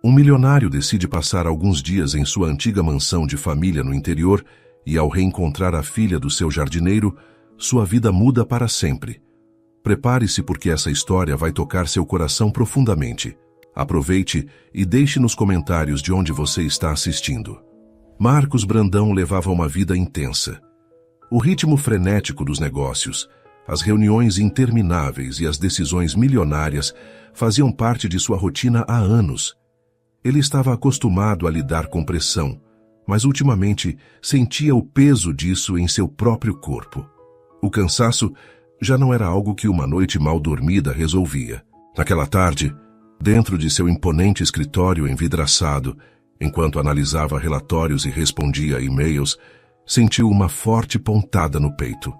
Um milionário decide passar alguns dias em sua antiga mansão de família no interior e, ao reencontrar a filha do seu jardineiro, sua vida muda para sempre. Prepare-se porque essa história vai tocar seu coração profundamente. Aproveite e deixe nos comentários de onde você está assistindo. Marcos Brandão levava uma vida intensa. O ritmo frenético dos negócios, as reuniões intermináveis e as decisões milionárias faziam parte de sua rotina há anos. Ele estava acostumado a lidar com pressão, mas ultimamente sentia o peso disso em seu próprio corpo. O cansaço já não era algo que uma noite mal dormida resolvia. Naquela tarde, dentro de seu imponente escritório envidraçado, enquanto analisava relatórios e respondia a e-mails, sentiu uma forte pontada no peito.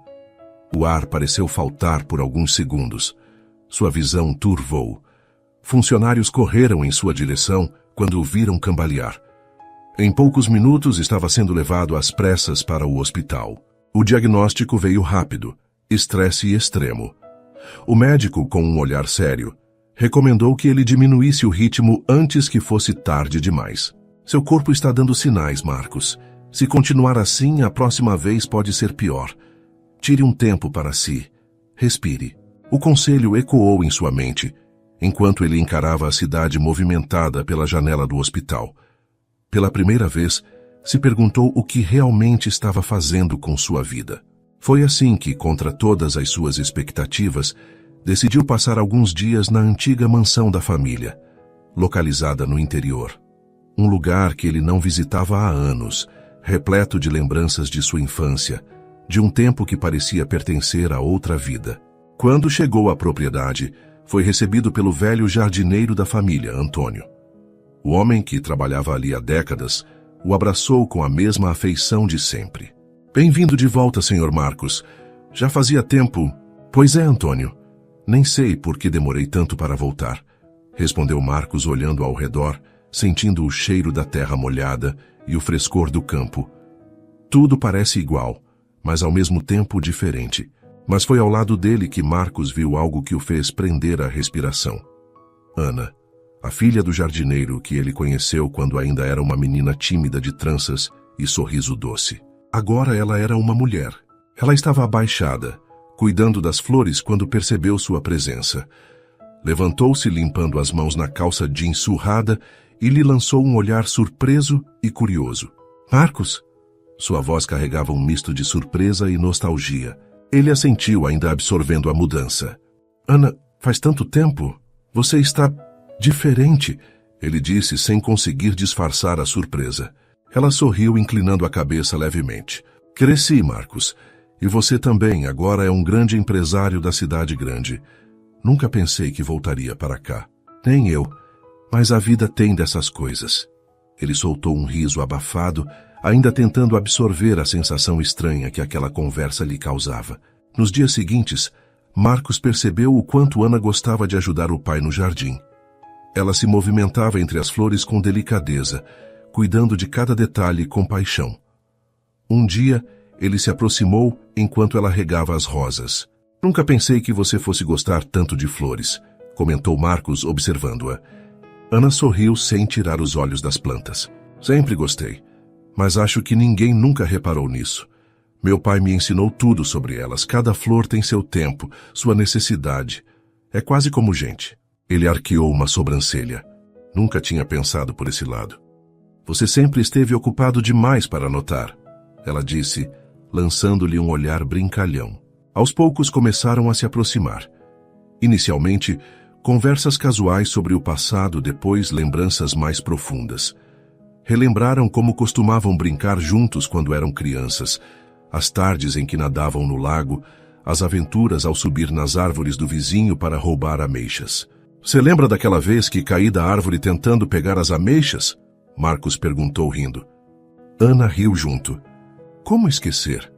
O ar pareceu faltar por alguns segundos. Sua visão turvou. Funcionários correram em sua direção quando o viram cambalear. Em poucos minutos estava sendo levado às pressas para o hospital. O diagnóstico veio rápido: estresse extremo. O médico, com um olhar sério, recomendou que ele diminuísse o ritmo antes que fosse tarde demais. Seu corpo está dando sinais, Marcos. Se continuar assim, a próxima vez pode ser pior. Tire um tempo para si. Respire. O conselho ecoou em sua mente, enquanto ele encarava a cidade movimentada pela janela do hospital. Pela primeira vez, se perguntou o que realmente estava fazendo com sua vida. Foi assim que, contra todas as suas expectativas, decidiu passar alguns dias na antiga mansão da família, localizada no interior. Um lugar que ele não visitava há anos, repleto de lembranças de sua infância, de um tempo que parecia pertencer a outra vida. Quando chegou à propriedade, foi recebido pelo velho jardineiro da família, Antônio. O homem, que trabalhava ali há décadas, o abraçou com a mesma afeição de sempre. Bem-vindo de volta, Sr. Marcos. Já fazia tempo... Pois é, Antônio. Nem sei por que demorei tanto para voltar, respondeu Marcos olhando ao redor, sentindo o cheiro da terra molhada e o frescor do campo. Tudo parece igual, mas ao mesmo tempo diferente. Mas foi ao lado dele que Marcos viu algo que o fez prender a respiração. Ana, a filha do jardineiro que ele conheceu quando ainda era uma menina tímida de tranças e sorriso doce. Agora ela era uma mulher. Ela estava abaixada, cuidando das flores quando percebeu sua presença. Levantou-se limpando as mãos na calça jeans surrada e lhe lançou um olhar surpreso e curioso. Marcos? Sua voz carregava um misto de surpresa e nostalgia. Ele assentiu, ainda absorvendo a mudança. Ana, faz tanto tempo. Você está diferente, ele disse sem conseguir disfarçar a surpresa. Ela sorriu, inclinando a cabeça levemente. Cresci, Marcos. E você também agora é um grande empresário da cidade grande. Nunca pensei que voltaria para cá. Nem eu. Mas a vida tem dessas coisas. Ele soltou um riso abafado, ainda tentando absorver a sensação estranha que aquela conversa lhe causava. Nos dias seguintes, Marcos percebeu o quanto Ana gostava de ajudar o pai no jardim. Ela se movimentava entre as flores com delicadeza, cuidando de cada detalhe com paixão. Um dia, ele se aproximou enquanto ela regava as rosas. Nunca pensei que você fosse gostar tanto de flores, comentou Marcos observando-a. Ana sorriu sem tirar os olhos das plantas. Sempre gostei, mas acho que ninguém nunca reparou nisso. Meu pai me ensinou tudo sobre elas. Cada flor tem seu tempo, sua necessidade. É quase como gente. Ele arqueou uma sobrancelha. Nunca tinha pensado por esse lado. Você sempre esteve ocupado demais para notar, ela disse, lançando-lhe um olhar brincalhão. Aos poucos começaram a se aproximar. Inicialmente, conversas casuais sobre o passado, depois lembranças mais profundas. Relembraram como costumavam brincar juntos quando eram crianças, as tardes em que nadavam no lago, as aventuras ao subir nas árvores do vizinho para roubar ameixas. Você lembra daquela vez que caí da árvore tentando pegar as ameixas? Marcos perguntou rindo. Ana riu junto. Como esquecer?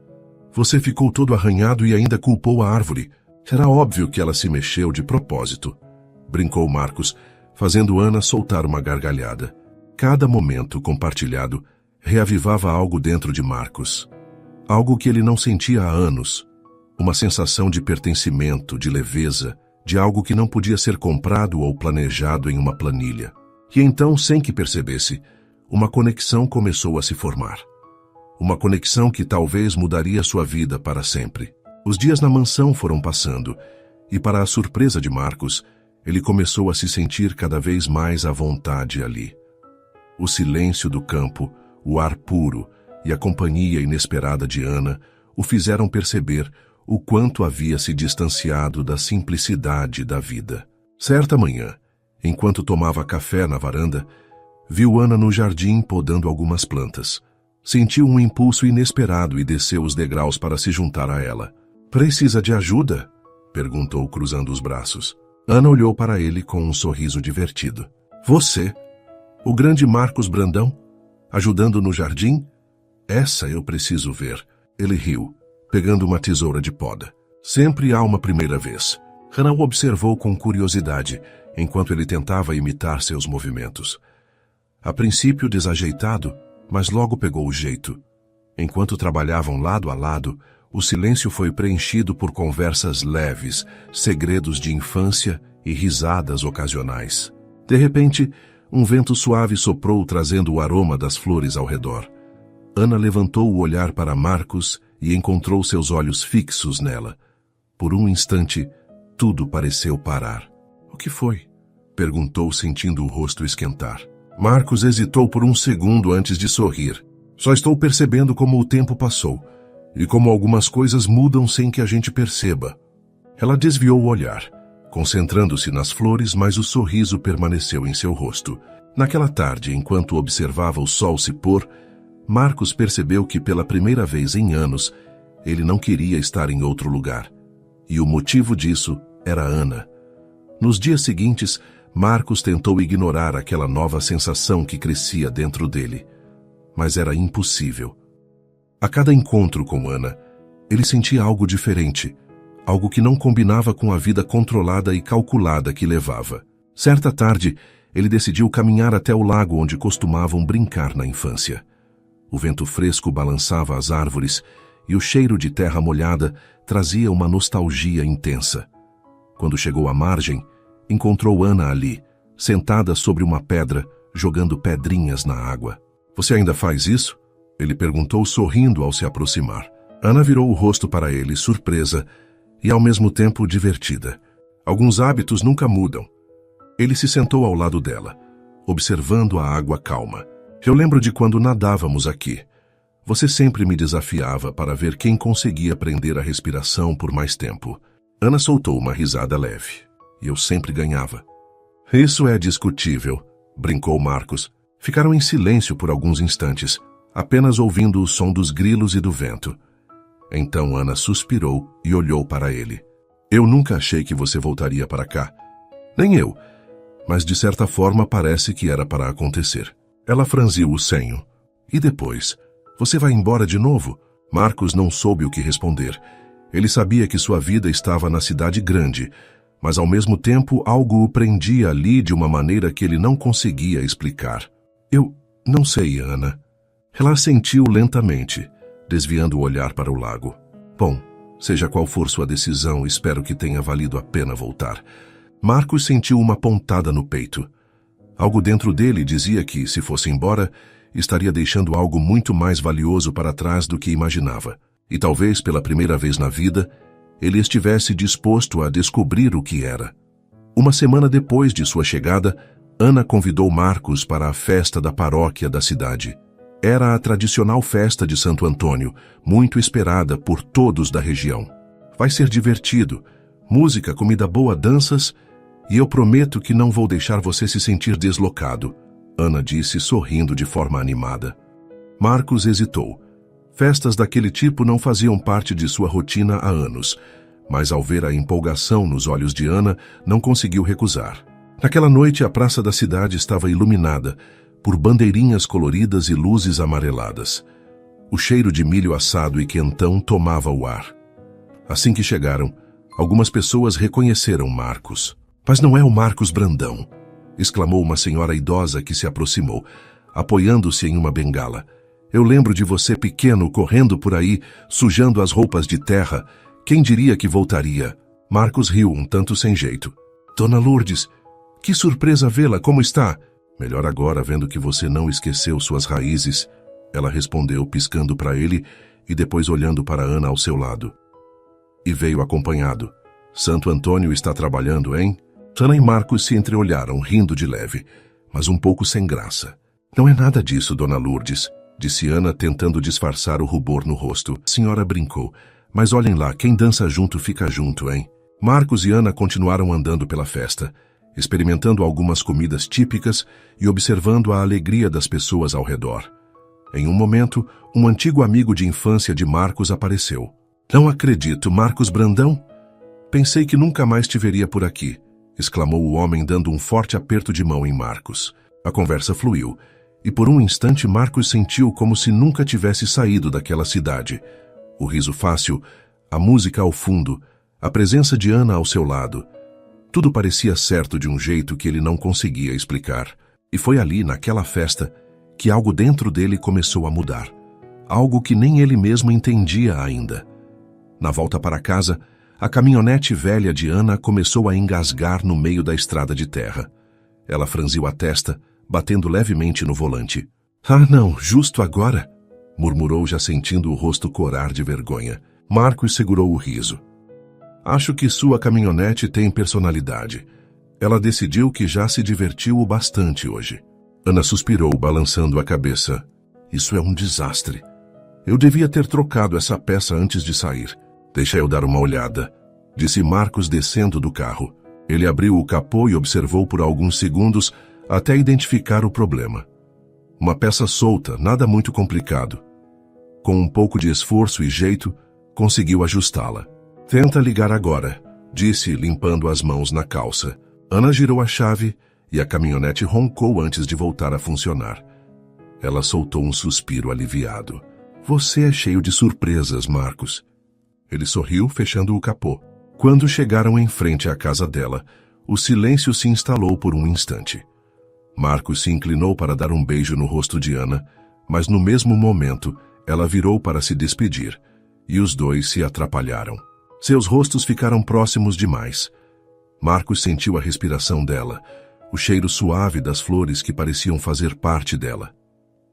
Você ficou todo arranhado e ainda culpou a árvore. Era óbvio que ela se mexeu de propósito. Brincou Marcos, fazendo Ana soltar uma gargalhada. Cada momento compartilhado reavivava algo dentro de Marcos. Algo que ele não sentia há anos. Uma sensação de pertencimento, de leveza, de algo que não podia ser comprado ou planejado em uma planilha. E então, sem que percebesse, uma conexão começou a se formar. Uma conexão que talvez mudaria sua vida para sempre. Os dias na mansão foram passando, e para a surpresa de Marcos, ele começou a se sentir cada vez mais à vontade ali. O silêncio do campo, o ar puro e a companhia inesperada de Ana o fizeram perceber o quanto havia se distanciado da simplicidade da vida. Certa manhã, enquanto tomava café na varanda, viu Ana no jardim podando algumas plantas. Sentiu um impulso inesperado e desceu os degraus para se juntar a ela. "Precisa de ajuda?" perguntou cruzando os braços. Ana olhou para ele com um sorriso divertido. "Você? O grande Marcos Brandão? Ajudando no jardim? Essa eu preciso ver." Ele riu, pegando uma tesoura de poda. "Sempre há uma primeira vez." Ana o observou com curiosidade, enquanto ele tentava imitar seus movimentos. A princípio desajeitado, mas logo pegou o jeito. Enquanto trabalhavam lado a lado, o silêncio foi preenchido por conversas leves, segredos de infância e risadas ocasionais. De repente, um vento suave soprou trazendo o aroma das flores ao redor. Ana levantou o olhar para Marcos e encontrou seus olhos fixos nela. Por um instante, tudo pareceu parar. "O que foi?" perguntou, sentindo o rosto esquentar. Marcos hesitou por um segundo antes de sorrir. "Só estou percebendo como o tempo passou, e como algumas coisas mudam sem que a gente perceba." Ela desviou o olhar, concentrando-se nas flores, mas o sorriso permaneceu em seu rosto. Naquela tarde, enquanto observava o sol se pôr, Marcos percebeu que pela primeira vez em anos, ele não queria estar em outro lugar. E o motivo disso era Ana. Nos dias seguintes, Marcos tentou ignorar aquela nova sensação que crescia dentro dele. Mas era impossível. A cada encontro com Ana, ele sentia algo diferente, algo que não combinava com a vida controlada e calculada que levava. Certa tarde, ele decidiu caminhar até o lago onde costumavam brincar na infância. O vento fresco balançava as árvores e o cheiro de terra molhada trazia uma nostalgia intensa. Quando chegou à margem, encontrou Ana ali, sentada sobre uma pedra, jogando pedrinhas na água. "Você ainda faz isso?" ele perguntou, sorrindo ao se aproximar. Ana virou o rosto para ele, surpresa e ao mesmo tempo divertida. "Alguns hábitos nunca mudam." Ele se sentou ao lado dela, observando a água calma. "Eu lembro de quando nadávamos aqui. Você sempre me desafiava para ver quem conseguia prender a respiração por mais tempo." Ana soltou uma risada leve. "E eu sempre ganhava." "Isso é discutível", brincou Marcos. Ficaram em silêncio por alguns instantes, apenas ouvindo o som dos grilos e do vento. Então Ana suspirou e olhou para ele. "Eu nunca achei que você voltaria para cá." "Nem eu, mas de certa forma parece que era para acontecer." Ela franziu o senho. "E depois? Você vai embora de novo?" Marcos não soube o que responder. Ele sabia que sua vida estava na cidade grande, mas ao mesmo tempo algo o prendia ali de uma maneira que ele não conseguia explicar. "Eu não sei, Ana." Ela assentiu lentamente, desviando o olhar para o lago. "Bom, seja qual for sua decisão, espero que tenha valido a pena voltar." Marcos sentiu uma pontada no peito. Algo dentro dele dizia que, se fosse embora, estaria deixando algo muito mais valioso para trás do que imaginava. E talvez pela primeira vez na vida, ele estivesse disposto a descobrir o que era. Uma semana depois de sua chegada, Ana convidou Marcos para a festa da paróquia da cidade. Era a tradicional festa de Santo Antônio, muito esperada por todos da região. "Vai ser divertido, música, comida boa, danças, e eu prometo que não vou deixar você se sentir deslocado", Ana disse, sorrindo de forma animada. Marcos hesitou. Festas daquele tipo não faziam parte de sua rotina há anos, mas ao ver a empolgação nos olhos de Ana, não conseguiu recusar. Naquela noite, a praça da cidade estava iluminada por bandeirinhas coloridas e luzes amareladas. O cheiro de milho assado e quentão tomava o ar. Assim que chegaram, algumas pessoas reconheceram Marcos. "Mas não é o Marcos Brandão", exclamou uma senhora idosa que se aproximou, apoiando-se em uma bengala. "Eu lembro de você pequeno, correndo por aí, sujando as roupas de terra. Quem diria que voltaria?" Marcos riu um tanto sem jeito. "Dona Lourdes, que surpresa vê-la, como está?" Melhor agora, vendo que você não esqueceu suas raízes, ela respondeu, piscando para ele e depois olhando para Ana ao seu lado. E veio acompanhado. Santo Antônio está trabalhando, hein? Ana e Marcos se entreolharam, rindo de leve, mas um pouco sem graça. Não é nada disso, dona Lourdes, disse Ana, tentando disfarçar o rubor no rosto. A senhora brincou, mas olhem lá, quem dança junto fica junto, hein? Marcos e Ana continuaram andando pela festa, experimentando algumas comidas típicas e observando a alegria das pessoas ao redor. Em um momento, um antigo amigo de infância de Marcos apareceu. Não acredito, Marcos Brandão? Pensei que nunca mais te veria por aqui, exclamou o homem dando um forte aperto de mão em Marcos. A conversa fluiu, e por um instante Marcos sentiu como se nunca tivesse saído daquela cidade. O riso fácil, a música ao fundo, a presença de Ana ao seu lado. Tudo parecia certo de um jeito que ele não conseguia explicar. E foi ali, naquela festa, que algo dentro dele começou a mudar. Algo que nem ele mesmo entendia ainda. Na volta para casa, a caminhonete velha de Ana começou a engasgar no meio da estrada de terra. Ela franziu a testa, batendo levemente no volante. Ah, não, justo agora? Murmurou, já sentindo o rosto corar de vergonha. Marcos segurou o riso. Acho que sua caminhonete tem personalidade. Ela decidiu que já se divertiu o bastante hoje. Ana suspirou, balançando a cabeça. Isso é um desastre. Eu devia ter trocado essa peça antes de sair. Deixa eu dar uma olhada, disse Marcos descendo do carro. Ele abriu o capô e observou por alguns segundos até identificar o problema. Uma peça solta, nada muito complicado. Com um pouco de esforço e jeito, conseguiu ajustá-la. Tenta ligar agora, disse, limpando as mãos na calça. Ana girou a chave e a caminhonete roncou antes de voltar a funcionar. Ela soltou um suspiro aliviado. Você é cheio de surpresas, Marcos. Ele sorriu, fechando o capô. Quando chegaram em frente à casa dela, o silêncio se instalou por um instante. Marcos se inclinou para dar um beijo no rosto de Ana, mas no mesmo momento, ela virou para se despedir, e os dois se atrapalharam. Seus rostos ficaram próximos demais. Marcos sentiu a respiração dela, o cheiro suave das flores que pareciam fazer parte dela.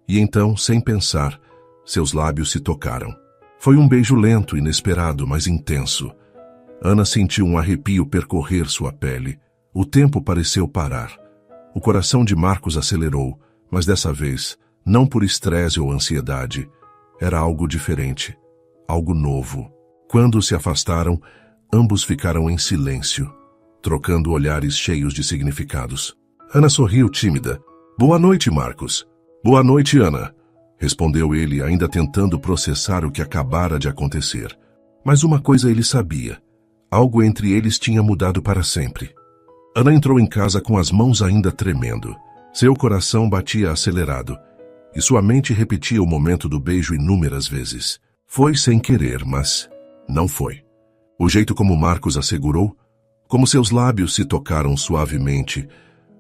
E então, sem pensar, seus lábios se tocaram. Foi um beijo lento, inesperado, mas intenso. Ana sentiu um arrepio percorrer sua pele. O tempo pareceu parar. O coração de Marcos acelerou, mas dessa vez, não por estresse ou ansiedade. Era algo diferente, algo novo. Quando se afastaram, ambos ficaram em silêncio, trocando olhares cheios de significados. Ana sorriu tímida. Boa noite, Marcos. Boa noite, Ana, respondeu ele, ainda tentando processar o que acabara de acontecer. Mas uma coisa ele sabia. Algo entre eles tinha mudado para sempre. Ana entrou em casa com as mãos ainda tremendo. Seu coração batia acelerado, e sua mente repetia o momento do beijo inúmeras vezes. Foi sem querer, mas não foi. O jeito como Marcos assegurou, como seus lábios se tocaram suavemente,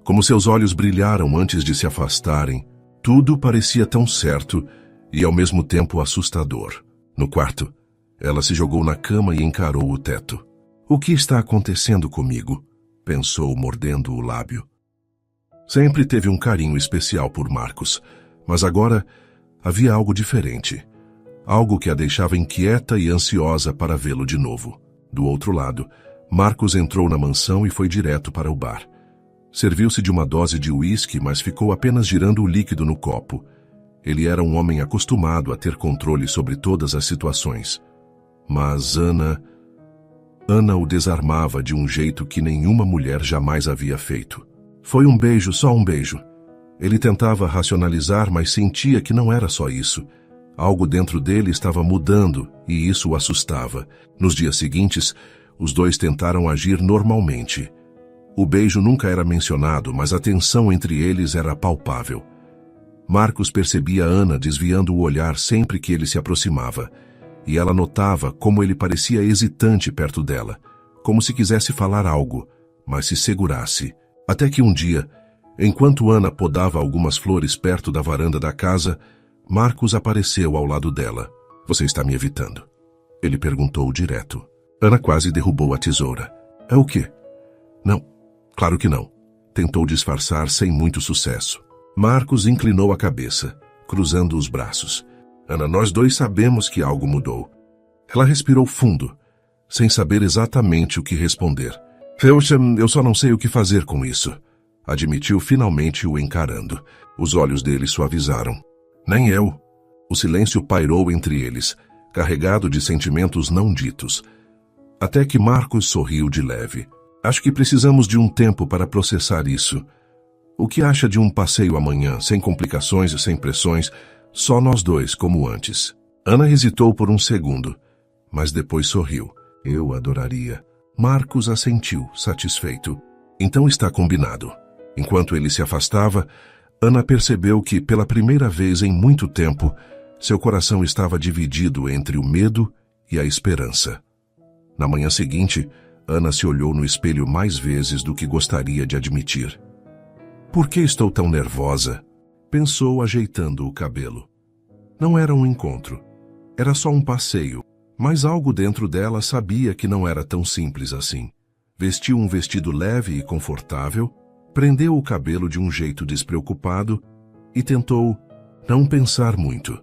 como seus olhos brilharam antes de se afastarem, tudo parecia tão certo e ao mesmo tempo assustador. No quarto, ela se jogou na cama e encarou o teto. O que está acontecendo comigo? Pensou, mordendo o lábio. Sempre teve um carinho especial por Marcos, mas agora havia algo diferente. Algo que a deixava inquieta e ansiosa para vê-lo de novo. Do outro lado, Marcos entrou na mansão e foi direto para o bar. Serviu-se de uma dose de uísque, mas ficou apenas girando o líquido no copo. Ele era um homem acostumado a ter controle sobre todas as situações. Mas Ana o desarmava de um jeito que nenhuma mulher jamais havia feito. Foi um beijo, só um beijo. Ele tentava racionalizar, mas sentia que não era só isso. Algo dentro dele estava mudando e isso o assustava. Nos dias seguintes, os dois tentaram agir normalmente. O beijo nunca era mencionado, mas a tensão entre eles era palpável. Marcos percebia Ana desviando o olhar sempre que ele se aproximava, e ela notava como ele parecia hesitante perto dela, como se quisesse falar algo, mas se segurasse. Até que um dia, enquanto Ana podava algumas flores perto da varanda da casa, Marcos apareceu ao lado dela. Você está me evitando? Ele perguntou direto. Ana quase derrubou a tesoura. É o quê? Não, claro que não. Tentou disfarçar sem muito sucesso. Marcos inclinou a cabeça, cruzando os braços. Ana, nós dois sabemos que algo mudou. Ela respirou fundo, sem saber exatamente o que responder. Eu só não sei o que fazer com isso, admitiu finalmente o encarando. Os olhos dele suavizaram. Nem eu. O silêncio pairou entre eles, carregado de sentimentos não ditos. Até que Marcos sorriu de leve. Acho que precisamos de um tempo para processar isso. O que acha de um passeio amanhã, sem complicações e sem pressões, só nós dois, como antes? Ana hesitou por um segundo, mas depois sorriu. Eu adoraria. Marcos assentiu, satisfeito. Então está combinado. Enquanto ele se afastava, Ana percebeu que, pela primeira vez em muito tempo, seu coração estava dividido entre o medo e a esperança. Na manhã seguinte, Ana se olhou no espelho mais vezes do que gostaria de admitir. Por que estou tão nervosa? Pensou, ajeitando o cabelo. Não era um encontro. Era só um passeio. Mas algo dentro dela sabia que não era tão simples assim. Vestiu um vestido leve e confortável, prendeu o cabelo de um jeito despreocupado e tentou não pensar muito.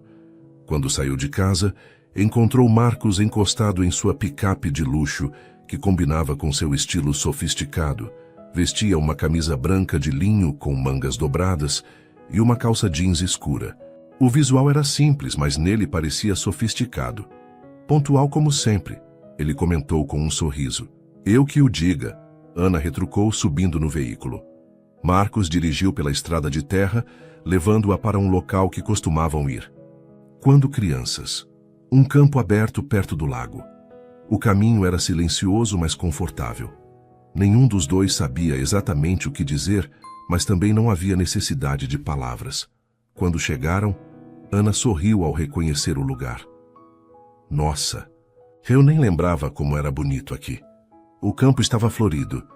Quando saiu de casa, encontrou Marcos encostado em sua picape de luxo, que combinava com seu estilo sofisticado. Vestia uma camisa branca de linho com mangas dobradas e uma calça jeans escura. O visual era simples, mas nele parecia sofisticado. Pontual como sempre, ele comentou com um sorriso. Eu que o diga, Ana retrucou subindo no veículo. Marcos dirigiu pela estrada de terra, levando-a para um local que costumavam ir. Quando crianças. Um campo aberto perto do lago. O caminho era silencioso, mas confortável. Nenhum dos dois sabia exatamente o que dizer, mas também não havia necessidade de palavras. Quando chegaram, Ana sorriu ao reconhecer o lugar. Nossa, eu nem lembrava como era bonito aqui. O campo estava florido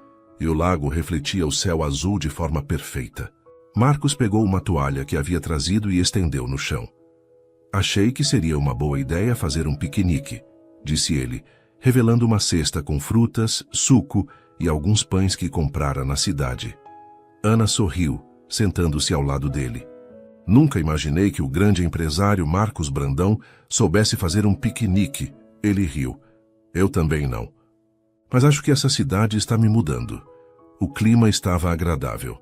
e o lago refletia o céu azul de forma perfeita. Marcos pegou uma toalha que havia trazido e estendeu no chão. Achei que seria uma boa ideia fazer um piquenique, disse ele, revelando uma cesta com frutas, suco e alguns pães que comprara na cidade. Ana sorriu, sentando-se ao lado dele. Nunca imaginei que o grande empresário Marcos Brandão soubesse fazer um piquenique. Ele riu. Eu também não. Mas acho que essa cidade está me mudando. O clima estava agradável.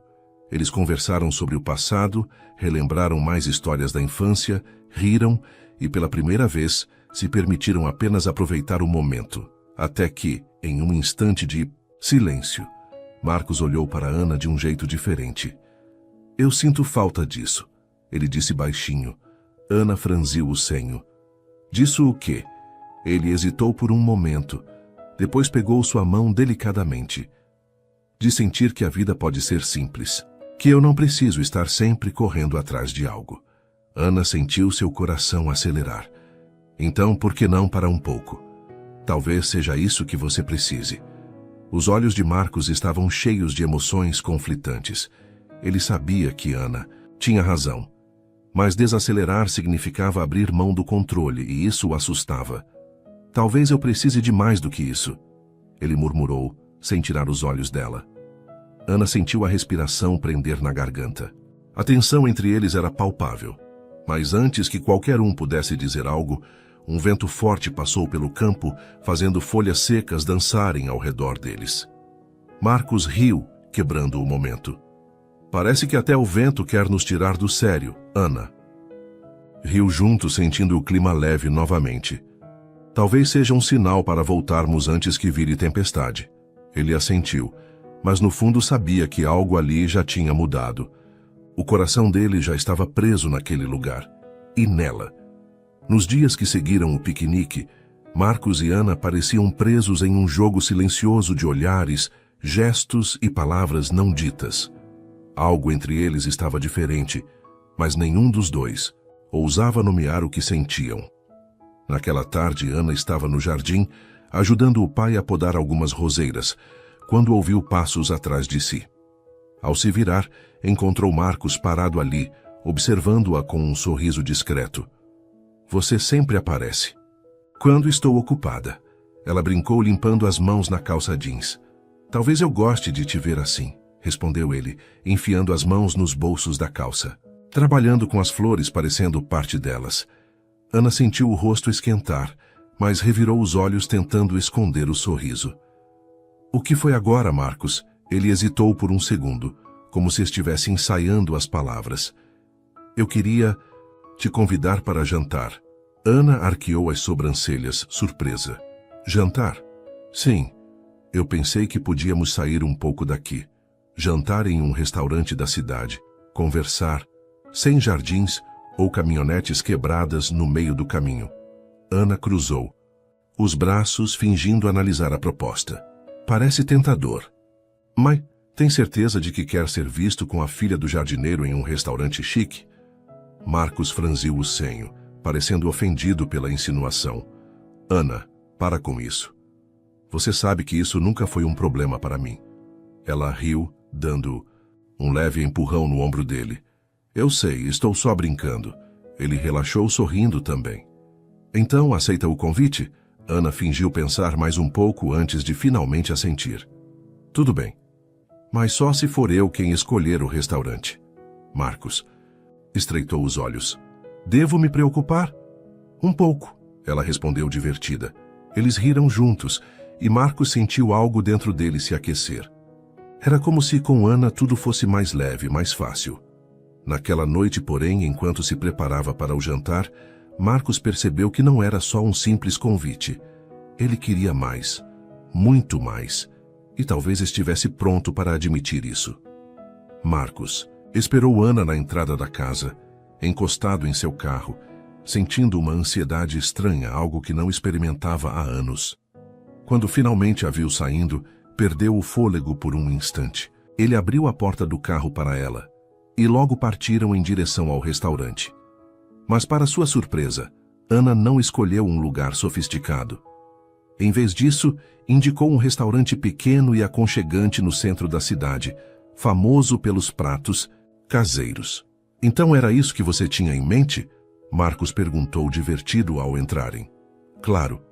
Eles conversaram sobre o passado, relembraram mais histórias da infância, riram e, pela primeira vez, se permitiram apenas aproveitar o momento. Até que, em um instante de silêncio, Marcos olhou para Ana de um jeito diferente. Eu sinto falta disso. Ele disse baixinho. Ana franziu o senho. Disso o quê? Ele hesitou por um momento. Depois pegou sua mão delicadamente. De sentir que a vida pode ser simples. Que eu não preciso estar sempre correndo atrás de algo. Ana sentiu seu coração acelerar. Então, por que não para um pouco? Talvez seja isso que você precise. Os olhos de Marcos estavam cheios de emoções conflitantes. Ele sabia que Ana tinha razão. Mas desacelerar significava abrir mão do controle, e isso o assustava. Talvez eu precise de mais do que isso, ele murmurou, sem tirar os olhos dela. Ana sentiu a respiração prender na garganta. A tensão entre eles era palpável. Mas antes que qualquer um pudesse dizer algo, um vento forte passou pelo campo, fazendo folhas secas dançarem ao redor deles. Marcos riu, quebrando o momento. Parece que até o vento quer nos tirar do sério, Ana. Riu junto, sentindo o clima leve novamente. Talvez seja um sinal para voltarmos antes que vire tempestade. Ele assentiu, mas no fundo sabia que algo ali já tinha mudado. O coração dele já estava preso naquele lugar. E nela. Nos dias que seguiram o piquenique, Marcos e Ana pareciam presos em um jogo silencioso de olhares, gestos e palavras não ditas. Algo entre eles estava diferente, mas nenhum dos dois ousava nomear o que sentiam. Naquela tarde, Ana estava no jardim, ajudando o pai a podar algumas roseiras, quando ouviu passos atrás de si. Ao se virar, encontrou Marcos parado ali, observando-a com um sorriso discreto. Você sempre aparece. Quando estou ocupada. Ela brincou limpando as mãos na calça jeans. Talvez eu goste de te ver assim. respondeu ele, enfiando as mãos nos bolsos da calça. Trabalhando com as flores parecendo parte delas. Ana sentiu o rosto esquentar, mas revirou os olhos tentando esconder o sorriso. O que foi agora, Marcos? Ele hesitou por um segundo, como se estivesse ensaiando as palavras. Eu queria te convidar para jantar. Ana arqueou as sobrancelhas, surpresa. Jantar? Sim. Eu pensei que podíamos sair um pouco daqui. Jantar em um restaurante da cidade. Conversar. Sem jardins ou caminhonetes quebradas no meio do caminho. Ana cruzou os braços, fingindo analisar a proposta. Parece tentador. Mas tem certeza de que quer ser visto com a filha do jardineiro em um restaurante chique? Marcos franziu o senho, parecendo ofendido pela insinuação. Ana, para com isso. Você sabe que isso nunca foi um problema para mim. Ela riu, dando um leve empurrão no ombro dele. Eu sei, estou só brincando. Ele relaxou sorrindo também. Então, aceita o convite? Ana fingiu pensar mais um pouco antes de finalmente assentir. Tudo bem. Mas só se for eu quem escolher o restaurante. Marcos estreitou os olhos. Devo me preocupar? Um pouco, ela respondeu divertida. Eles riram juntos, e Marcos sentiu algo dentro dele se aquecer. Era como se com Ana tudo fosse mais leve, mais fácil. Naquela noite, porém, enquanto se preparava para o jantar, Marcos percebeu que não era só um simples convite. Ele queria mais, muito mais, e talvez estivesse pronto para admitir isso. Marcos esperou Ana na entrada da casa, encostado em seu carro, sentindo uma ansiedade estranha, algo que não experimentava há anos. Quando finalmente a viu saindo, perdeu o fôlego por um instante. Ele abriu a porta do carro para ela, e logo partiram em direção ao restaurante. Mas para sua surpresa, Ana não escolheu um lugar sofisticado. Em vez disso, indicou um restaurante pequeno e aconchegante no centro da cidade, famoso pelos pratos caseiros. Então era isso que você tinha em mente? Marcos perguntou divertido ao entrarem. Claro,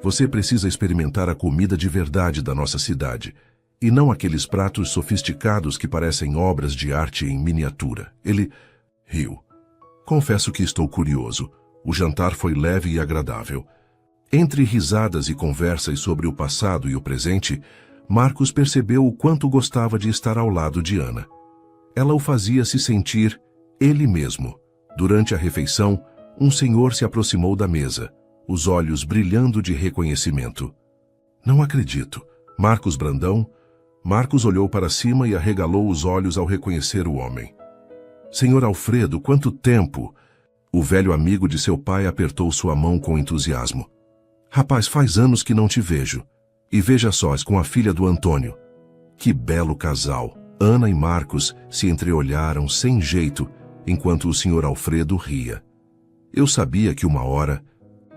você precisa experimentar a comida de verdade da nossa cidade, e não aqueles pratos sofisticados que parecem obras de arte em miniatura. Ele riu. Confesso que estou curioso. O jantar foi leve e agradável. Entre risadas e conversas sobre o passado e o presente, Marcos percebeu o quanto gostava de estar ao lado de Ana. Ela o fazia se sentir ele mesmo. Durante a refeição, um senhor se aproximou da mesa, os olhos brilhando de reconhecimento. Não acredito. Marcos Brandão? Marcos olhou para cima e arregalou os olhos ao reconhecer o homem. Senhor Alfredo, quanto tempo! O velho amigo de seu pai apertou sua mão com entusiasmo. Rapaz, faz anos que não te vejo. E veja só, com a filha do Antônio. Que belo casal! Ana e Marcos se entreolharam sem jeito, enquanto o senhor Alfredo ria. Eu sabia que uma hora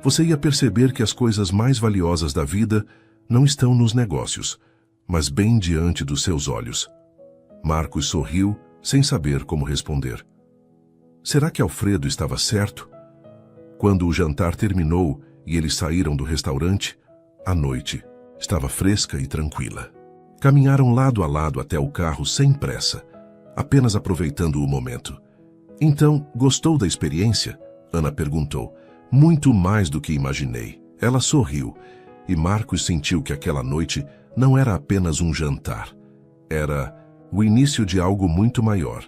você ia perceber que as coisas mais valiosas da vida não estão nos negócios, mas bem diante dos seus olhos. Marcos sorriu, sem saber como responder. Será que Alfredo estava certo? Quando o jantar terminou e eles saíram do restaurante, a noite estava fresca e tranquila. Caminharam lado a lado até o carro sem pressa, apenas aproveitando o momento. Então, gostou da experiência? Ana perguntou. Muito mais do que imaginei. Ela sorriu, e Marcos sentiu que aquela noite não era apenas um jantar. Era o início de algo muito maior,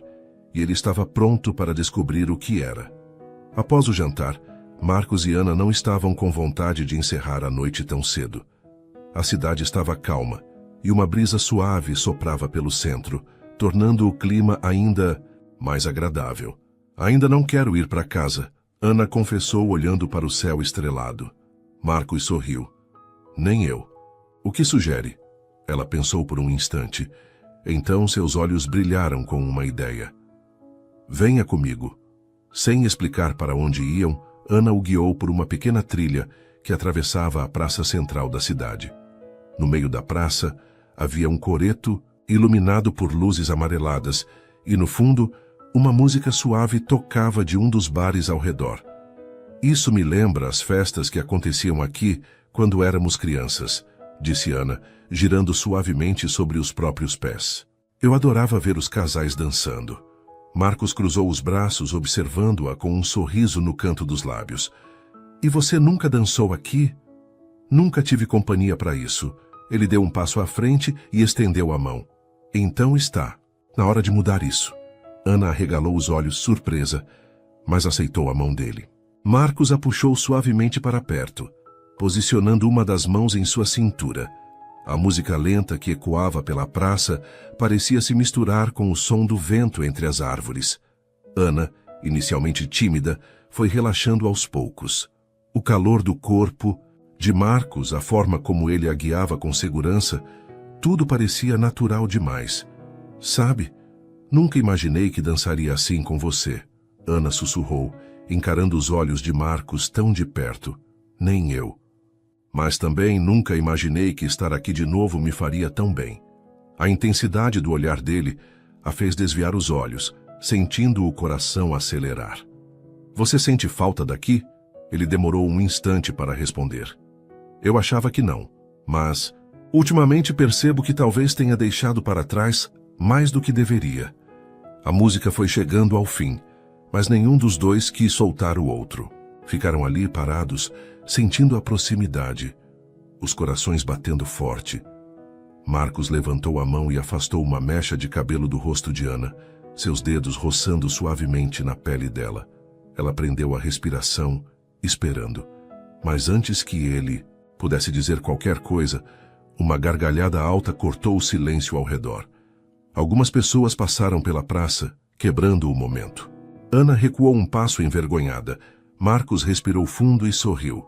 e ele estava pronto para descobrir o que era. Após o jantar, Marcos e Ana não estavam com vontade de encerrar a noite tão cedo. A cidade estava calma, e uma brisa suave soprava pelo centro, tornando o clima ainda mais agradável. Ainda não quero ir para casa, Ana confessou olhando para o céu estrelado. Marcos sorriu. Nem eu. O que sugere? Ela pensou por um instante. Então seus olhos brilharam com uma ideia. Venha comigo. Sem explicar para onde iam, Ana o guiou por uma pequena trilha que atravessava a praça central da cidade. No meio da praça, havia um coreto iluminado por luzes amareladas e, no fundo, uma música suave tocava de um dos bares ao redor. Isso me lembra as festas que aconteciam aqui quando éramos crianças, disse Ana, girando suavemente sobre os próprios pés. Eu adorava ver os casais dançando. Marcos cruzou os braços, observando-a com um sorriso no canto dos lábios. E você nunca dançou aqui? Nunca tive companhia para isso. Ele deu um passo à frente e estendeu a mão. Então está, na hora de mudar isso. Ana arregalou os olhos surpresa, mas aceitou a mão dele. Marcos a puxou suavemente para perto, posicionando uma das mãos em sua cintura. A música lenta que ecoava pela praça parecia se misturar com o som do vento entre as árvores. Ana, inicialmente tímida, foi relaxando aos poucos. O calor do corpo, de Marcos, a forma como ele a guiava com segurança, tudo parecia natural demais. Sabe, nunca imaginei que dançaria assim com você, Ana sussurrou, encarando os olhos de Marcos tão de perto. Nem eu. Mas também nunca imaginei que estar aqui de novo me faria tão bem. A intensidade do olhar dele a fez desviar os olhos, sentindo o coração acelerar. Você sente falta daqui? Ele demorou um instante para responder. Eu achava que não, mas ultimamente percebo que talvez tenha deixado para trás mais do que deveria. A música foi chegando ao fim, mas nenhum dos dois quis soltar o outro. Ficaram ali parados, sentindo a proximidade, os corações batendo forte. Marcos levantou a mão e afastou uma mecha de cabelo do rosto de Ana, seus dedos roçando suavemente na pele dela. Ela prendeu a respiração, esperando. Mas antes que ele pudesse dizer qualquer coisa, uma gargalhada alta cortou o silêncio ao redor. Algumas pessoas passaram pela praça, quebrando o momento. Ana recuou um passo envergonhada. Marcos respirou fundo e sorriu.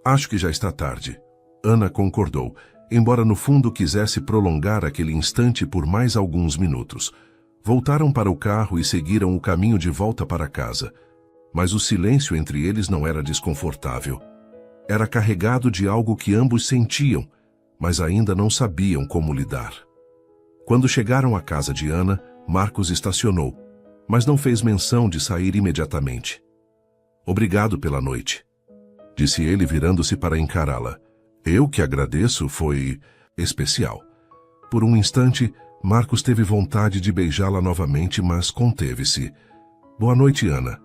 Acho que já está tarde. Ana concordou, embora no fundo quisesse prolongar aquele instante por mais alguns minutos. Voltaram para o carro e seguiram o caminho de volta para casa. Mas o silêncio entre eles não era desconfortável. Era carregado de algo que ambos sentiam, mas ainda não sabiam como lidar. Quando chegaram à casa de Ana, Marcos estacionou, mas não fez menção de sair imediatamente. Obrigado pela noite, disse ele virando-se para encará-la. Eu que agradeço, foi especial. Por um instante, Marcos teve vontade de beijá-la novamente, mas conteve-se. Boa noite, Ana.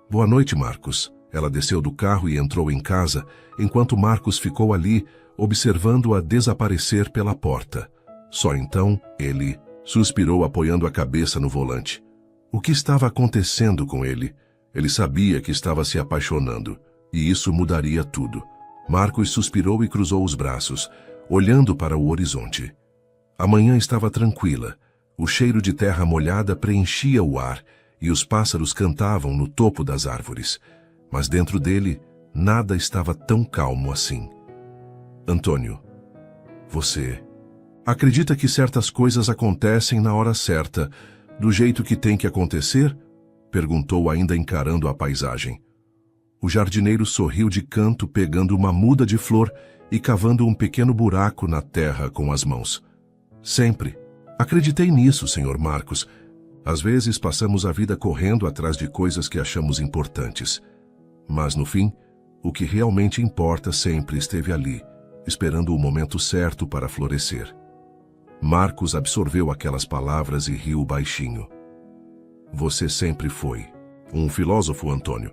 Boa noite, Marcos. Ela desceu do carro e entrou em casa, enquanto Marcos ficou ali, observando-a desaparecer pela porta. Só então, ele suspirou apoiando a cabeça no volante. O que estava acontecendo com ele? Ele sabia que estava se apaixonando, e isso mudaria tudo. Marcos suspirou e cruzou os braços, olhando para o horizonte. A manhã estava tranquila. O cheiro de terra molhada preenchia o ar, e os pássaros cantavam no topo das árvores. Mas dentro dele, nada estava tão calmo assim. Antônio, você acredita que certas coisas acontecem na hora certa, do jeito que tem que acontecer? Perguntou ainda encarando a paisagem. O jardineiro sorriu de canto, pegando uma muda de flor e cavando um pequeno buraco na terra com as mãos. Sempre. Acreditei nisso, Sr. Marcos. Às vezes passamos a vida correndo atrás de coisas que achamos importantes. Mas, no fim, o que realmente importa sempre esteve ali, esperando o momento certo para florescer. Marcos absorveu aquelas palavras e riu baixinho. Você sempre foi um filósofo, Antônio.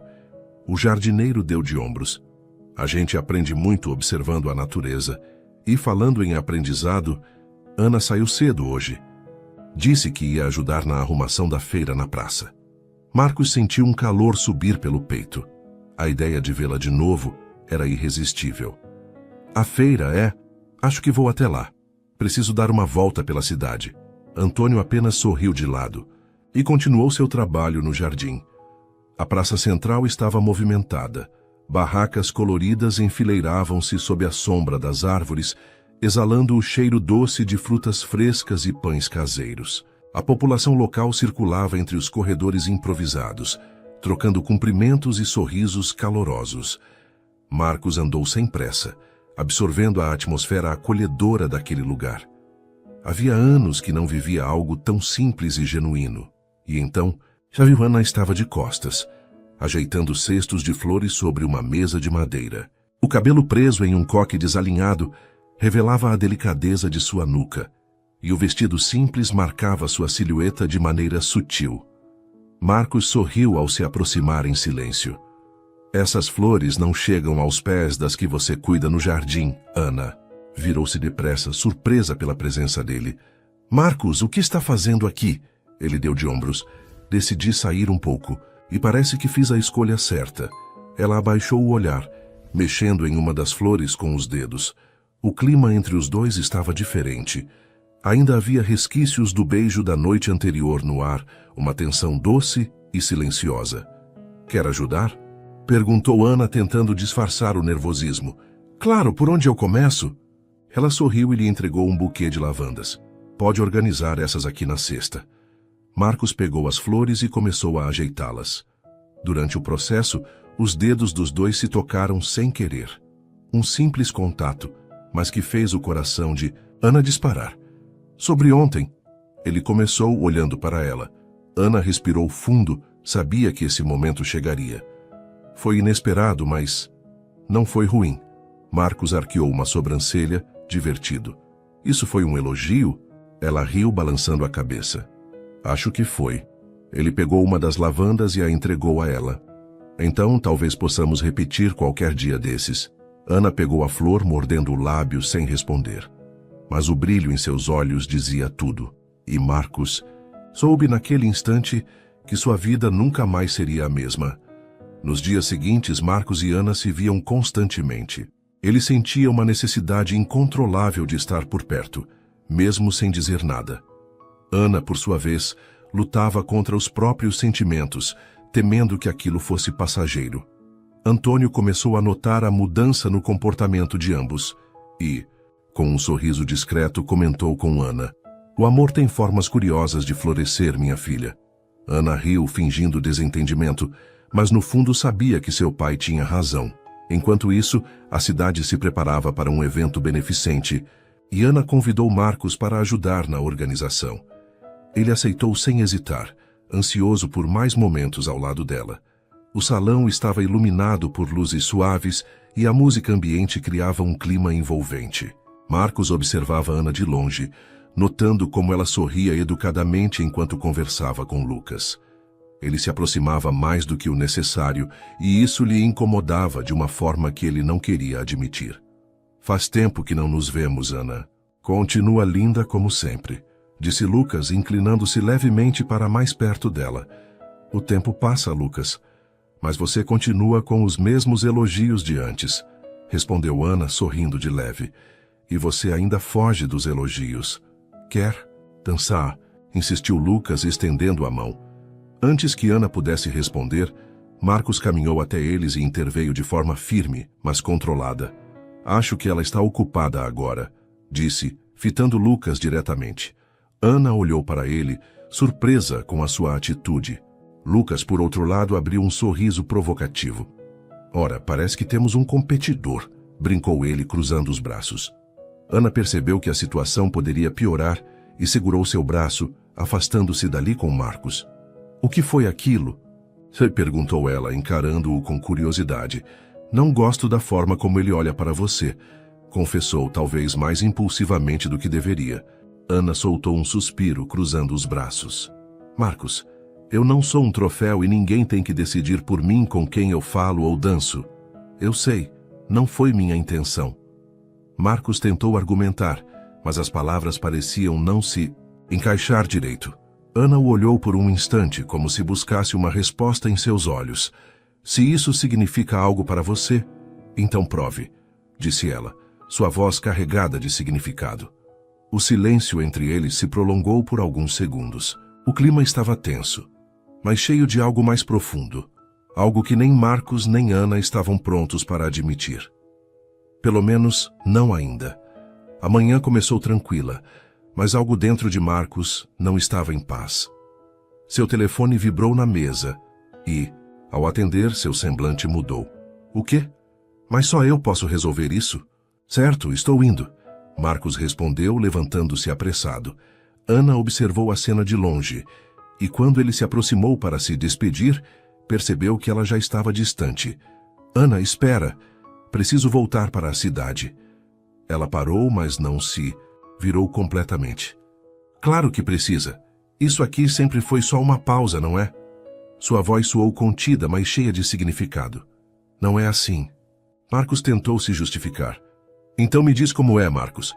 O jardineiro deu de ombros. A gente aprende muito observando a natureza. E falando em aprendizado, Ana saiu cedo hoje. Disse que ia ajudar na arrumação da feira na praça. Marcos sentiu um calor subir pelo peito. A ideia de vê-la de novo era irresistível. A feira é... Acho que vou até lá. Preciso dar uma volta pela cidade. Antônio apenas sorriu de lado e continuou seu trabalho no jardim. A praça central estava movimentada. Barracas coloridas enfileiravam-se sob a sombra das árvores, exalando o cheiro doce de frutas frescas e pães caseiros. A população local circulava entre os corredores improvisados, trocando cumprimentos e sorrisos calorosos. Marcos andou sem pressa, absorvendo a atmosfera acolhedora daquele lugar. Havia anos que não vivia algo tão simples e genuíno. E então, Ana estava de costas, ajeitando cestos de flores sobre uma mesa de madeira. O cabelo preso em um coque desalinhado revelava a delicadeza de sua nuca, e o vestido simples marcava sua silhueta de maneira sutil. Marcos sorriu ao se aproximar em silêncio. Essas flores não chegam aos pés das que você cuida no jardim, Ana. Virou-se depressa, surpresa pela presença dele. Marcos, o que está fazendo aqui? Ele deu de ombros. Decidi sair um pouco, e parece que fiz a escolha certa. Ela abaixou o olhar, mexendo em uma das flores com os dedos. O clima entre os dois estava diferente. Ainda havia resquícios do beijo da noite anterior no ar, uma tensão doce e silenciosa. Quer ajudar? Perguntou Ana, tentando disfarçar o nervosismo. Claro, por onde eu começo? Ela sorriu e lhe entregou um buquê de lavandas. Pode organizar essas aqui na cesta. Marcos pegou as flores e começou a ajeitá-las. Durante o processo, os dedos dos dois se tocaram sem querer. Um simples contato, mas que fez o coração de Ana disparar. Sobre ontem, ele começou olhando para ela. Ana respirou fundo, sabia que esse momento chegaria. Foi inesperado, mas não foi ruim. Marcos arqueou uma sobrancelha, divertido. Isso foi um elogio? Ela riu, balançando a cabeça. Acho que foi. Ele pegou uma das lavandas e a entregou a ela. Então, talvez possamos repetir qualquer dia desses. Ana pegou a flor, mordendo o lábio sem responder. Mas o brilho em seus olhos dizia tudo. E Marcos soube naquele instante que sua vida nunca mais seria a mesma. Nos dias seguintes, Marcos e Ana se viam constantemente. Ele sentia uma necessidade incontrolável de estar por perto, mesmo sem dizer nada. Ana, por sua vez, lutava contra os próprios sentimentos, temendo que aquilo fosse passageiro. Antônio começou a notar a mudança no comportamento de ambos e, com um sorriso discreto, comentou com Ana: "O amor tem formas curiosas de florescer, minha filha." Ana riu, fingindo desentendimento, mas no fundo sabia que seu pai tinha razão. Enquanto isso, a cidade se preparava para um evento beneficente e Ana convidou Marcos para ajudar na organização. Ele aceitou sem hesitar, ansioso por mais momentos ao lado dela. O salão estava iluminado por luzes suaves e a música ambiente criava um clima envolvente. Marcos observava Ana de longe, notando como ela sorria educadamente enquanto conversava com Lucas. Ele se aproximava mais do que o necessário e isso lhe incomodava de uma forma que ele não queria admitir. "Faz tempo que não nos vemos, Ana. Continua linda como sempre", disse Lucas, inclinando-se levemente para mais perto dela. "O tempo passa, Lucas, mas você continua com os mesmos elogios de antes", respondeu Ana, sorrindo de leve. "E você ainda foge dos elogios." "Quer dançar?", insistiu Lucas, estendendo a mão. Antes que Ana pudesse responder, Marcos caminhou até eles e interveio de forma firme, mas controlada. "Acho que ela está ocupada agora", disse, fitando Lucas diretamente. Ana olhou para ele, surpresa com a sua atitude. Lucas, por outro lado, abriu um sorriso provocativo. "Ora, parece que temos um competidor", brincou ele, cruzando os braços. Ana percebeu que a situação poderia piorar e segurou seu braço, afastando-se dali com Marcos. "O que foi aquilo?", perguntou ela, encarando-o com curiosidade. "Não gosto da forma como ele olha para você", confessou, talvez mais impulsivamente do que deveria. Ana soltou um suspiro, cruzando os braços. "Marcos, eu não sou um troféu e ninguém tem que decidir por mim com quem eu falo ou danço. Eu sei, não foi minha intenção." Marcos tentou argumentar, mas as palavras pareciam não se encaixar direito. Ana o olhou por um instante, como se buscasse uma resposta em seus olhos. "Se isso significa algo para você, então prove", disse ela, sua voz carregada de significado. O silêncio entre eles se prolongou por alguns segundos. O clima estava tenso, mas cheio de algo mais profundo, algo que nem Marcos nem Ana estavam prontos para admitir. Pelo menos, não ainda. A manhã começou tranquila, mas algo dentro de Marcos não estava em paz. Seu telefone vibrou na mesa e, ao atender, seu semblante mudou. "O quê? Mas só eu posso resolver isso?" "Certo, estou indo", Marcos respondeu, levantando-se apressado. Ana observou a cena de longe e, quando ele se aproximou para se despedir, percebeu que ela já estava distante. "Ana, espera. Preciso voltar para a cidade." Ela parou, mas não se virou completamente. Claro que precisa. Isso aqui sempre foi só uma pausa, não é? Sua voz soou contida, mas cheia de significado. Não é assim. Marcos tentou se justificar. Então me diz como é, Marcos.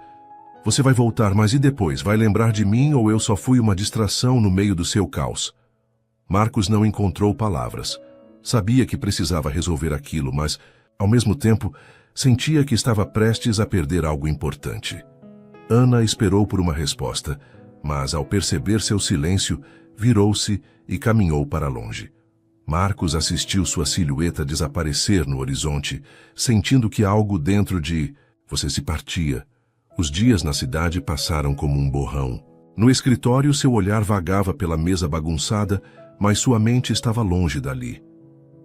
Você vai voltar, mas e depois? Vai lembrar de mim ou eu só fui uma distração no meio do seu caos? Marcos não encontrou palavras. Sabia que precisava resolver aquilo, mas, ao mesmo tempo, sentia que estava prestes a perder algo importante. Ana esperou por uma resposta, mas, ao perceber seu silêncio, virou-se e caminhou para longe. Marcos assistiu sua silhueta desaparecer no horizonte, sentindo que algo dentro de você se partia. Os dias na cidade passaram como um borrão. No escritório, seu olhar vagava pela mesa bagunçada, mas sua mente estava longe dali.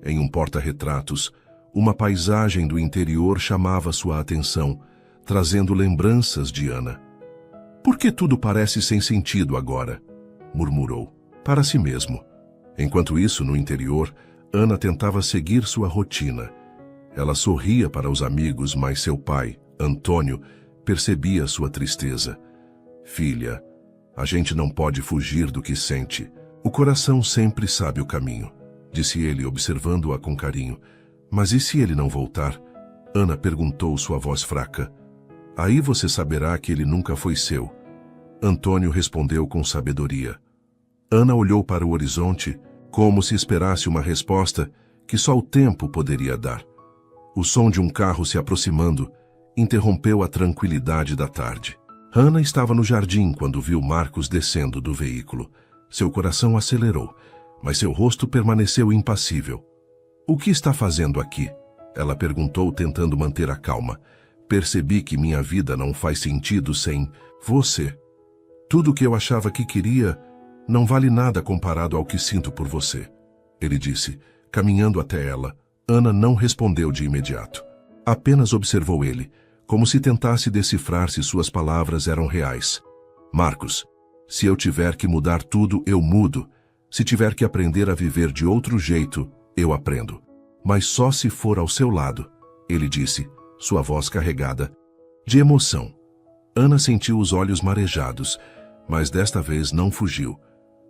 Em um porta-retratos, uma paisagem do interior chamava sua atenção, trazendo lembranças de Ana. "Por que tudo parece sem sentido agora?" murmurou, para si mesmo. Enquanto isso, no interior, Ana tentava seguir sua rotina. Ela sorria para os amigos, mas seu pai, Antônio, percebia sua tristeza. "Filha, a gente não pode fugir do que sente. O coração sempre sabe o caminho", disse ele, observando-a com carinho. "Mas e se ele não voltar?" Ana perguntou, sua voz fraca. "Aí você saberá que ele nunca foi seu." Antônio respondeu com sabedoria. Ana olhou para o horizonte, como se esperasse uma resposta que só o tempo poderia dar. O som de um carro se aproximando interrompeu a tranquilidade da tarde. Ana estava no jardim quando viu Marcos descendo do veículo. Seu coração acelerou, mas seu rosto permaneceu impassível. "O que está fazendo aqui?" ela perguntou, tentando manter a calma. "Percebi que minha vida não faz sentido sem você. Tudo o que eu achava que queria não vale nada comparado ao que sinto por você", ele disse, caminhando até ela. Ana não respondeu de imediato. Apenas observou ele, como se tentasse decifrar se suas palavras eram reais. "Marcos, se eu tiver que mudar tudo, eu mudo. Se tiver que aprender a viver de outro jeito, eu aprendo. Mas só se for ao seu lado", ele disse, sua voz carregada de emoção. Ana sentiu os olhos marejados, mas desta vez não fugiu.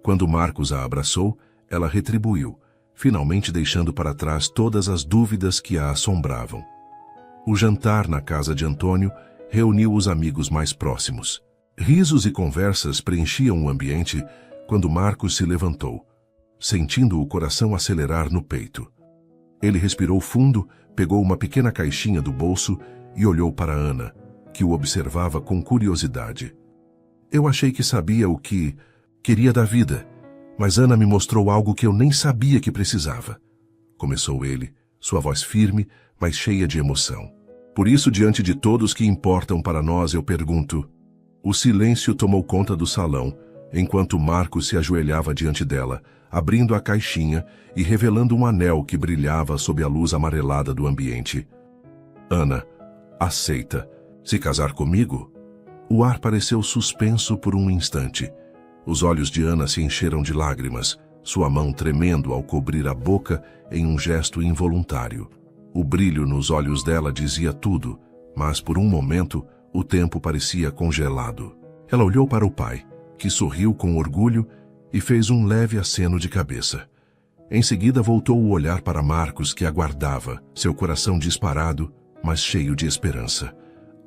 Quando Marcos a abraçou, ela retribuiu, finalmente deixando para trás todas as dúvidas que a assombravam. O jantar na casa de Antônio reuniu os amigos mais próximos. Risos e conversas preenchiam o ambiente quando Marcos se levantou, sentindo o coração acelerar no peito. Ele respirou fundo, pegou uma pequena caixinha do bolso e olhou para Ana, que o observava com curiosidade. "Eu achei que sabia o que queria da vida, mas Ana me mostrou algo que eu nem sabia que precisava", começou ele, sua voz firme, mas cheia de emoção. "Por isso, diante de todos que importam para nós, eu pergunto." O silêncio tomou conta do salão, enquanto Marcos se ajoelhava diante dela, abrindo a caixinha e revelando um anel que brilhava sob a luz amarelada do ambiente. "Ana, aceita se casar comigo?" O ar pareceu suspenso por um instante. Os olhos de Ana se encheram de lágrimas, sua mão tremendo ao cobrir a boca em um gesto involuntário. O brilho nos olhos dela dizia tudo, mas por um momento o tempo parecia congelado. Ela olhou para o pai, que sorriu com orgulho e fez um leve aceno de cabeça. Em seguida voltou o olhar para Marcos, que aguardava, seu coração disparado, mas cheio de esperança.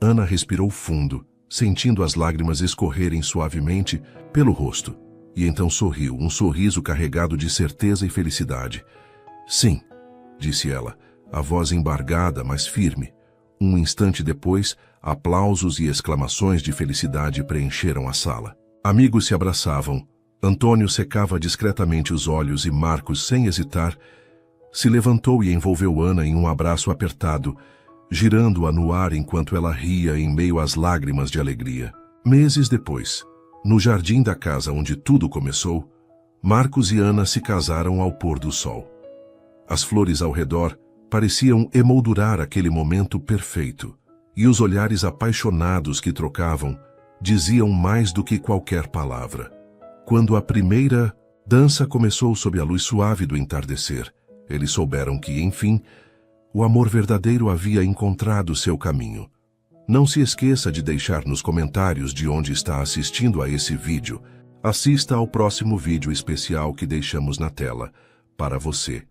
Ana respirou fundo, sentindo as lágrimas escorrerem suavemente pelo rosto, e então sorriu, um sorriso carregado de certeza e felicidade. "Sim", disse ela, a voz embargada, mas firme. Um instante depois, aplausos e exclamações de felicidade preencheram a sala. Amigos se abraçavam. Antônio secava discretamente os olhos e Marcos, sem hesitar, se levantou e envolveu Ana em um abraço apertado, girando-a no ar enquanto ela ria em meio às lágrimas de alegria. Meses depois, no jardim da casa onde tudo começou, Marcos e Ana se casaram ao pôr do sol. As flores ao redor pareciam emoldurar aquele momento perfeito, e os olhares apaixonados que trocavam diziam mais do que qualquer palavra. Quando a primeira dança começou sob a luz suave do entardecer, eles souberam que, enfim, o amor verdadeiro havia encontrado seu caminho. Não se esqueça de deixar nos comentários de onde está assistindo a esse vídeo. Assista ao próximo vídeo especial que deixamos na tela para você.